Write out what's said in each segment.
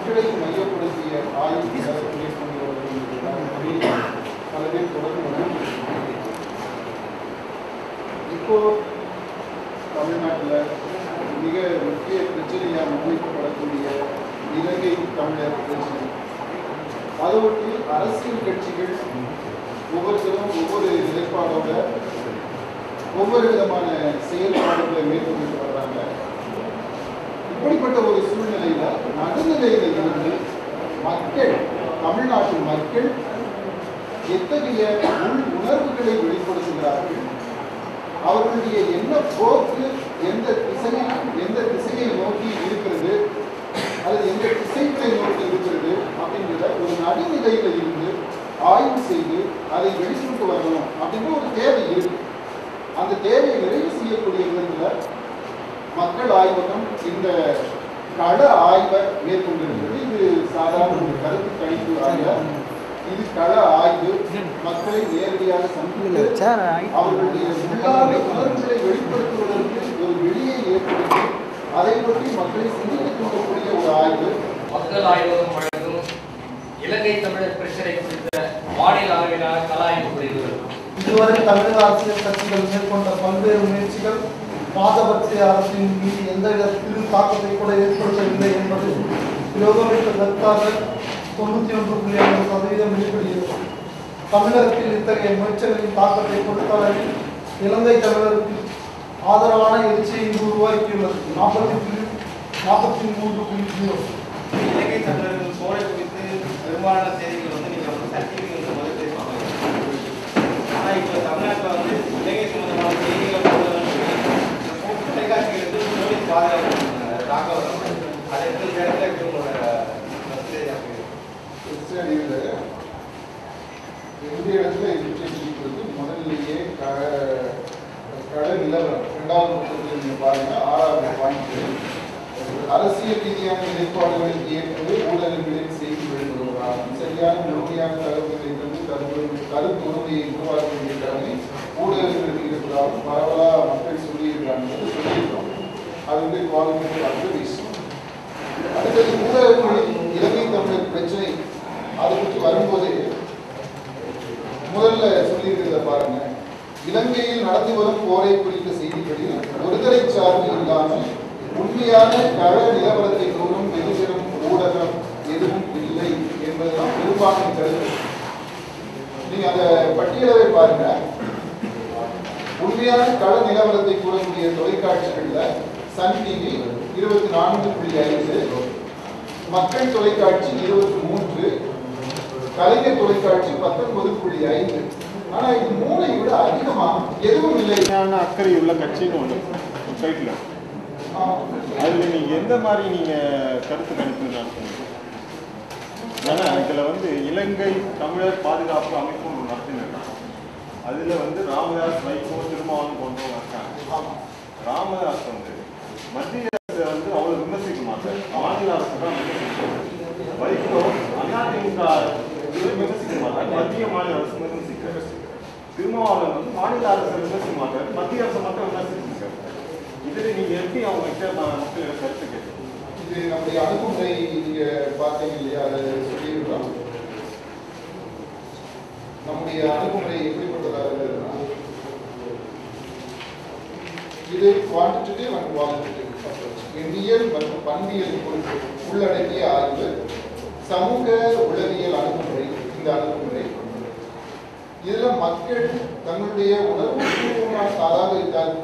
மக்களை மையப்படுத்திய ஆய்வு பல பேர் தொடர்ந்து இப்போ தமிழ்நாட்டில் மிக முக்கிய பிரச்சனையாக முன்வைக்கப்படக்கூடிய இலங்கை தமிழர் பிரச்சனை, அதை ஒட்டி அரசியல் கட்சிகள் ஒவ்வொருத்தரும் ஒவ்வொரு நிலைப்பாடோட ஒவ்வொரு விதமான செயல்பாடுகளை மேற்கொண்டு வர்றாங்க. இப்படிப்பட்ட ஒரு சூழ்நிலையில நடுநிலையில இருந்து மக்கள், தமிழ்நாட்டு மக்கள் எத்தகைய உணர்வுகளை வெளிப்படுத்துகிறார்கள், அவர்களுடைய என்ன போக்கு எந்த திசையை நோக்கி இருக்கிறது அல்லது எந்த திசைகளை நோக்கி இருக்கிறது அப்படிங்கிற ஒரு நடுநிலையில இருந்து ஆய்வு செய்து அதை வெளிக்கொண்டு வரணும் அப்படின்ற ஒரு தேவை இருக்கு. அந்த தேவையை நிறைவு செய்யக்கூடிய விதத்துல மக்கள் ஆய்வகம் இந்த கள ஆய்வை மேற்கொண்டிருக்கிறது. இது சாதாரண ஒரு கருத்து கணிப்பு அல்ல, இது கள ஆய்வு. மக்களை நேரடியாக சந்தித்து அவர்களுடைய உள்ளார்ந்த உணர்வுகளை வெளிப்படுத்துவதற்கு ஒரு வெளியை ஏற்படுத்தி அதை பற்றி மக்களை சிந்திக்க தூண்டக்கூடிய ஒரு ஆய்வு. மக்கள் ஆய்வகம் வழங்கும் இலங்கை தமிழர் பிரச்சனை குறித்த மாநில அளவிலான கள ஆய்வு புரிகிறது. இதுவரை தமிழக அரசியல் கட்சிகள் மேற்கொண்ட பல்வேறு முயற்சிகள் பாதபட்ச அரசின் மீது எந்தவித திரு தாக்கத்தை கூட ஏற்படுத்தவில்லை என்பது யோகமிக்க கருத்தாக 91.5% வெளிப்படுகிறது. தமிழகத்தில் இத்தகைய முயற்சிகளின் தாக்கத்தை பொறுத்தவரையில் இலங்கை தமிழருக்கு ஆதரவான எழுச்சியை இங்கு உருவாக்கியுள்ளது. 43.0. இலங்கை தமிழர்கள் சோழை குறித்து பெரும்பாலான செய்திகள் நீங்கள் சர்ச்சைகள் முதல் பேசுவாங்க. ஆனால் இப்போ தமிழ்நாட்டில் இலங்கை சம்பந்தமான செய்திகள் தொலைக்காட்சிகள் போலீஸ் பாதுகாப்பு தாக்கம் அதை இந்த இடத்துல இந்த இடத்துல முதலிலேயே கள நிலவரம் 2வது பக்கத்தில் நீங்க பாருங்க. 6வது பாயிண்ட், அரசியல் ரீதியான நிலைப்பாடுகளுக்கு ஏற்பது ஊடகங்களில் செய்தி வெளிப்படுவதாகும். சரியான முழுமையான தகவல்களை தந்து கருத்து உறுதியை உருவாக்க வேண்டிய கடமை ஊடகங்களுக்கு இருப்பதாகவும் பரவலா மக்கள் சொல்லியிருக்காங்க சொல்லியிருக்கோம். அது குவாலிஃபிகேட் அப்சர்வேஷன். அடுத்தது ஊடகங்களில் இலங்கை தமிழர் பிரச்சனை அதை பற்றி வரும்போது முதல்ல சொல்லியிருக்கிறத பாருங்க. இலங்கையில் நடந்து வரும் போரை குறித்த செய்திகளில் ஒருதலை சார்பு இல்லாமல் உண்மையான கள நிலவரத்தை கூறும் வெகுஜனம் ஊடகம் எதுவும் இல்லை என்பதுதான் பெரும்பான்மை கருத்து. நீங்க அந்த பட்டியலை பாருங்க. உண்மையான கள நிலவரத்தை கூறக்கூடிய தொலைக்காட்சிகள்ல சன் டிவி 24.5, மக்கள் தொலைக்காட்சி 23, கலைஞர் தொலைக்காட்சி 19.5. ஆனா இது 3ஐ விட அதிகமா எதுவும் இல்லை. அக்கறை உள்ள கட்சின்னு ஒண்ணு சைட்ல, அதுல நீங்க எந்த மாதிரி நீங்க கருத்து கணிப்பு? ஏன்னா இதுல இலங்கை தமிழர் பாதுகாப்பு அமைப்பு ஒன்று நடத்தினாங்க. அதுல ராமதாஸ், வைகோ, திருமாவளவன் போன்றவங்க இருக்காங்க. ராமதாஸ் மத்திய அரசு அவ்வளவு விமர்சிக்க மாட்டார், மாநில அரசு தான் விமர்சிக்கிறார். வைகோ அதிமுக விமர்சிக்க மாட்டார், மத்திய மாநில அரசு விமர்சிக்கிறார். திருமாவளவன் மாநில அரசு விமர்சிக்க மாட்டார், மத்திய அரசு மட்டும் விமர்சிக்கிறார். இதுல நீங்க எப்படி அவங்க மக்கள் கருத்து கேட்க? இது நம்முடைய அணுகுமுறை நீங்க பார்த்தீங்க இல்லையா, அதை சொல்லியிருக்கிறோம். நம்முடைய அணுகுமுறை எப்படிப்பட்டதாக இருக்குதுன்னா, இது குவான்டிட்டேட்டிவ் அண்ட் குவாலிட்டேட்டிவ் அப்ரோச், எண்ணியல் மற்றும் பண்பியல் உள்ளடங்கிய ஆய்வு, சமூக உளவியல் அணுகுமுறை. இந்த அணுகுமுறை இதுல மக்கள் தங்களுடைய உணர்வுபூர்வமான, அதாவது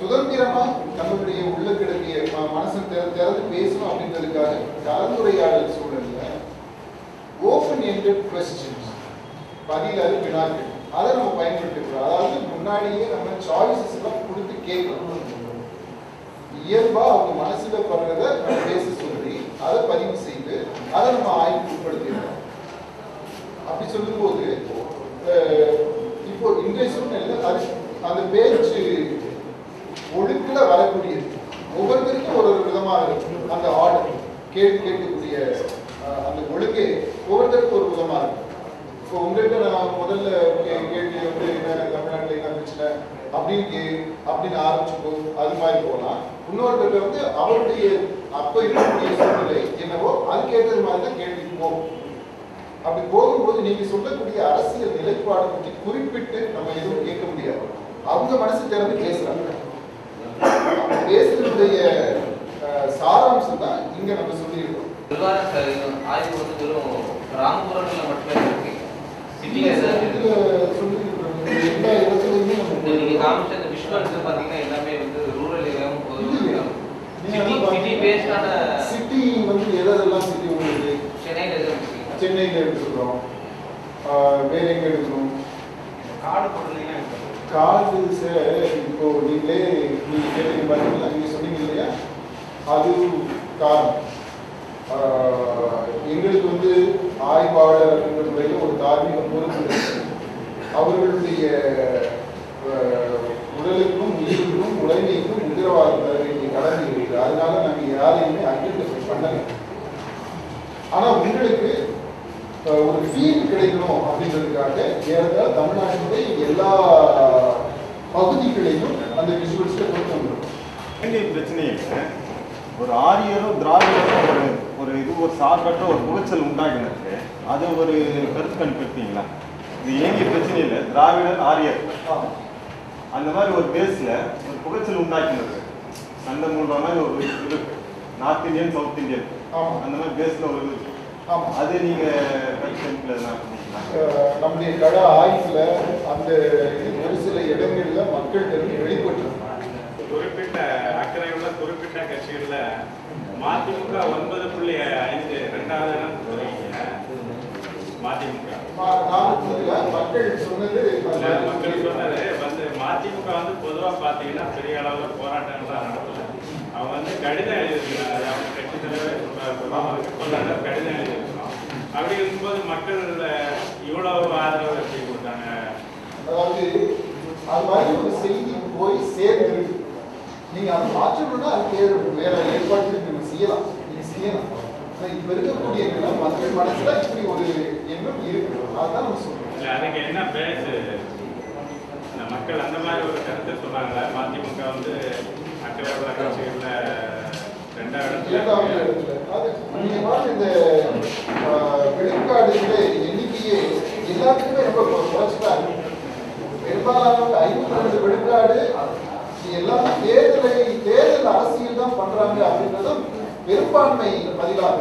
சுதந்திரமா தங்களுடைய உள்ள கிடக்கிய மனசை திறந்து பேசணும் அப்படின்றதுக்காக கலந்துரையாடல் சூழல்ல ஓப்பன் எண்டட் கொஸ்டின்ஸ், பதிலறு வினாக்கள், அதை நம்ம பயன்படுத்திக்கிறோம். அதாவது முன்னாடியே நம்ம சாய்ஸஸ் எல்லாம் கொடுத்து கேட்கணும். இயல்பா அவங்க மனசுல படுறத நம்ம பேச சொல்லி அதை பதிவு செய்து அதை நம்ம ஆய்வுக்கு உட்படுத்திடுறோம். அப்படி சொல்லும் போது இப்போ இன்றைய சூழ்நிலையில் அந்த பேச்சு ஒழுங்குல வரக்கூடியது ஒவ்வொருத்தருக்கும் ஒரு விதமாக இருக்கும். அந்த ஆர்டர் கேட்கக்கூடிய அந்த ஒழுங்கே ஒவ்வொருத்தருக்கும் ஒரு விதமாக இருக்கும். இப்போ உங்கள்கிட்ட நான் முதல்ல கேள்வி என்ன தமிழ்நாட்டில் என்ன பிரச்சனை அப்படின்னு ஆரம்பிச்சுப்போம், அது மாதிரி போகலாம். இன்னொருத்தர் அவருடைய அப்ப இருக்கக்கூடிய சூழ்நிலை என்னவோ அதுக்கேற்றது மாதிரி தான் கேள்வி போகும். அப்படி போகும்போது நீங்க சொல்லக்கூடிய அரசியல் நிலைப்பாடு பற்றி குறிப்பிட்டு நம்ம எதுவும் கேட்க முடியாது. அவங்க மனசு திறந்து பேசுறாங்க. பேசுறதுடைய சாராம்சம் தான் இங்க நம்ம சொல்லியிருக்கோம். ஆய்வு வந்து வெறும் கிராமப்புறங்கள்ல மட்டுமே இருக்கு. சிட்டில சொல்லியிருக்கிறோம் எல்லா இடத்துலையுமே நீங்க காமிச்ச அந்த விஷுவல்ஸ் பாத்தீங்கன்னா எல்லாமே வந்து ரூரல் ஏரியாவும் சிட்டி பேஸ்டான சிட்டி வந்து எதெல்லாம் சிட்டி உங்களுக்கு சென்னையில எடுத்துக்கிறோம், வேற எங்க எடுக்கணும், காடு போடுறீங்கன்னா காடு இப்போ நீங்களே நீங்க கேட்டீங்க பாத்தீங்களா, நீங்க சொன்னீங்க இல்லையா, அது காரணம். எங்களுக்கு வந்து ஆய்வாளர் என்ற முறையில் ஒரு தார்மீக பொறுப்பு இருக்கு. அவர்களுடைய உடலுக்கும் உயிருக்கும் உடைமைக்கும் உத்தரவாதம் தர வேண்டிய கடமை இருக்கு. அதனால நாங்கள் யாரையுமே ஐடென்டிஃபை பண்ணல. ஆனா உங்களுக்கு ஒரு ஃபீல் கிடைக்கணும் அப்படின்றதுக்காக ஏறத்தாழ தமிழ்நாட்டினுடைய எல்லா பகுதிகளையும் அந்த விஷுவல்ஸ்ல கொண்டு வந்துடும். பிரச்சனை இல்லை. ஒரு ஆரியரோ திராவிடரோ ஒரு ஒரு சார்பற்ற ஒரு புகைச்சல் உண்டாகினது, அது ஒரு கருத்து கணிப்பிருக்கீங்களா? இது ஏங்கிய பிரச்சனை இல்லை, திராவிடர் ஆரியர் அந்த மாதிரி ஒரு பேஸ்ல ஒரு புகைச்சல் உண்டாக்கினது சண்டை மூன்ற மாதிரி ஒரு இருக்கு. நார்த் இந்தியன் சவுத் இந்தியன் அந்த மாதிரி பேஸ்ல ஒரு இருக்கு. அது நீங்க நம்முடைய கடை ஆய்வுல அந்த ஒரு சில இடங்கள்ல மக்கள் தெரிஞ்சு வெளிப்பட்டு குறிப்பிட்ட அக்கறையுள்ள குறிப்பிட்ட கட்சிகள்ல மதிமுக 9.5 இரண்டாவது இடம் சொல்றீங்க. மதிமுக மக்கள் சொன்னது மக்கள் சொன்னது வந்து மதிமுக வந்து பொதுவா பாத்தீங்கன்னா பெரிய அளவுல போராட்டங்கள்லாம் நடத்தல. அவங்க வந்து கடிதம் எழுதியிருக்கிறாங்க. அவங்க கட்சி தலைவர் கடிதம் எழுதியிருக்கிறோம். அப்படி இருக்கும்போது மக்கள் இவ்வளவு ஆதரவு எப்படி கொடுத்தாங்க? அதாவது அது மாதிரி ஒரு செய்தி போய் சேர்ந்து நீங்க அதை மாற்றணும்னா அதுக்கு வேற ஏற்பாடு நீங்க செய்யலாம். நீங்க செய்யலாம். இப்ப இருக்கக்கூடிய மக்கள் மனசுல இப்படி ஒரு எண்ணம் இருக்கு. அதுதான் நம்ம சொல்றோம். அதுக்கு என்ன பேசு மக்கள் அந்த மாதிரி ஒரு கருத்தை சொன்னாங்க. மதிமுக வந்து அக்கறை உள்ள கட்சிகள்ல இரண்டாவது இடத்துல அது நீங்க பாருங்க, இந்த விழுக்காடுல எண்ணிக்கையே எல்லாத்துக்குமே ரொம்ப குறைச்சலா இருக்கு. பெரும்பாலான 52 விழுக்காடு எல்லாமே தேர்தல் அரசியல் தான் பண்றாங்க அப்படின்றதும் பெரும்பான்மை பதிலாக.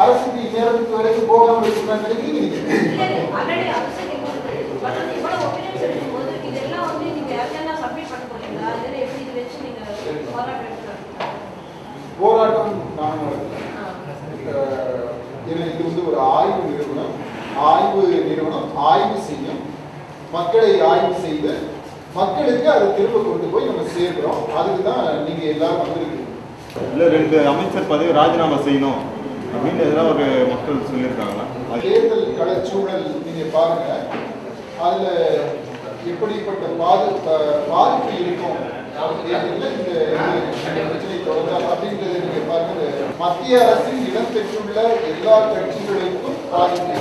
அரசுக்கு நேரத்துக்கு வரைக்கும் போகாம போராட்டம் நான் இது வந்து ஒரு ஆய்வு நிறுவனம். ஆய்வு செய்யும், மக்களை ஆய்வு செய்து மக்களுக்கு அதை திரும்ப கொண்டு போய் நம்ம சேர்க்கிறோம். அதுக்கு தான் நீங்க எல்லாரும் வந்திருக்கீங்க. இல்ல 2 அமைச்சர் பதவி ராஜினாமா செய்யணும் அப்படின்னு எதாவது ஒரு மக்கள் சொல்லியிருக்காங்களா? தேர்தல் களச்சூழல் நீங்க பாருங்க, அதுல எப்படிப்பட்ட பாதிப்பு இருக்கும் தேர்தலில் இந்த பிரச்சனை தொடர்ந்தால் அப்படின்றத நீங்க பாருங்க. மத்திய அரசில் இடம்பெற்றுள்ள எல்லா கட்சிகளுக்கும் பாதிப்பு.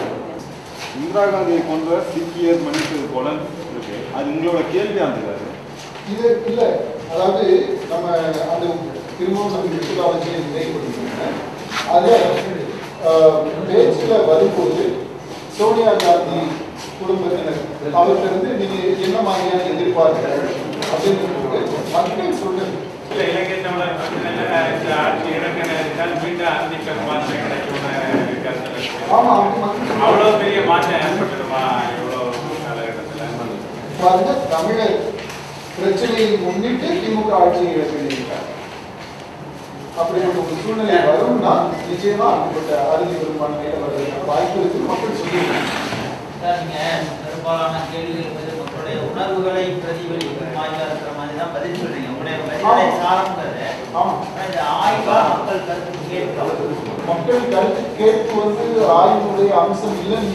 இந்திரா காந்தியை கொன்ற சீக்கியர் மன்னிப்பது போல இருக்கு. அது உங்களோட கேள்வியா இருந்தது? இது இல்ல, அதாவது நம்ம அந்த திரும்பவும் நம்ம விசுவாசியை நினைவுபடுத்தினோம். அதுல பேச்சுல வரும்போது சோனியா காந்தி குடும்பத்தினர் அவர்கிட்ட நீங்க என்ன மாதிரியான எதிர்பார்க்கிறீர்கள் அப்படின்னு மக்கள் சொல்லுங்க. இல்ல இலங்கை தமிழர் பிரச்சனை ஆட்சி இடங்கினால் மீண்டும் அரசியல் மாற்றம் கிடைக்கும் கருத்து. ஆமா, அவ்வளவு பெரிய மாற்றம் ஏற்பட்டுருமா இவ்வளவு காலகட்டத்தில்? பாருங்க, தமிழர் பிரச்சனையை முன்னிட்டு திமுக ஆட்சியை இழக்கிறார். அப்படிப்பட்ட ஒரு சூழ்நிலை வரும்னா நிச்சயமா அப்படிப்பட்ட அறுதி பெரும்பான்மையில வருவதற்கு வாய்ப்பு இருக்கு. மக்கள் சொல்லியிருக்காங்க. பெரும்பாலான கேள்விகள் மீது மக்களுடைய உணர்வுகளை பிரதிபலிக்கும் மாதிரியா இருக்கிற மாதிரி தான் பதில் சொல்றீங்க. உங்களுடைய சாரங்கிறது இந்த ஆய்வா மக்கள் கருத்து கேட்க மக்கள் கருத்து கேட்பு வந்து ஆய்வுடைய அம்சம் இல்லைன்னு